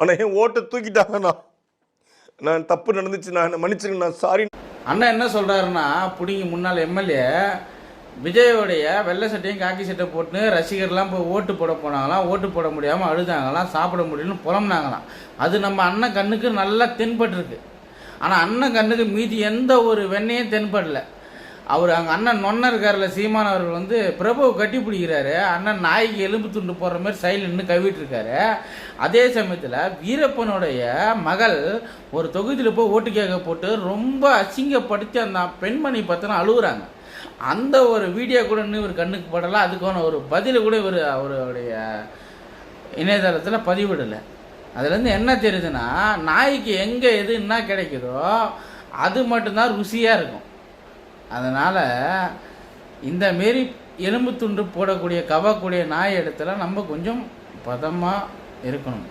ஆனால் என் ஓட்டை தூக்கிட்டாங்கண்ணா. நான் தப்பு நடந்துச்சு, நான் மன்னிச்சுங்க, நான் சாரி. அண்ணன் என்ன சொல்கிறாருன்னா, பிடிங்கி முன்னாள் எம்எல்ஏ விஜயோடைய வெள்ளை சட்டையும் காக்கி சட்டை போட்டு ரசிகர்லாம் போய் ஓட்டு போட போனாங்களாம். ஓட்டு போட முடியாமல் அழுதாங்களாம், சாப்பிட முடியலன்னு புலம்புனாங்களாம். அது நம்ம அண்ணன் கண்ணுக்கு நல்லா தென்பட்டுருக்கு. ஆனால் அண்ணன் கண்ணுக்கு மீதி எந்த ஒரு வெண்ணையும் தென்படலை. அவர் அங்கே அண்ணன் நொன்ன இருக்கார்ல சீமான் அவர்கள் வந்து பிரபுவை கட்டி பிடிக்கிறாரு. அண்ணன் நாய்க்கு எலும்பு துண்டு போடுற மாதிரி சைடில் நின்று கவிட்டு இருக்காரு. அதே சமயத்தில் வீரப்பனுடைய மகள் ஒரு தொகுதியில் போய் ஓட்டு கேட்க போட்டு ரொம்ப அசிங்கப்படுத்தி அந்த பெண்மணி பார்த்தோன்னா அழுகுறாங்க. அந்த ஒரு வீடியோ கூட இன்னும் இவர் கண்ணுக்கு படலை. அதுக்கான ஒரு பதிலை கூட இவர் அவருடைய இணையதளத்தில் பதிவிடலை. அதுலேருந்து என்ன தெரியுதுன்னா, நாய்க்கு எங்கே எது என்ன கிடைக்குதோ அது மட்டும்தான் ருசியாக இருக்கும். அதனால் இந்த மாரி எலும்பு துண்டு போடக்கூடிய கவக்கூடிய நாய் இடத்துல நம்ம கொஞ்சம் பதமாக இருக்கணும்.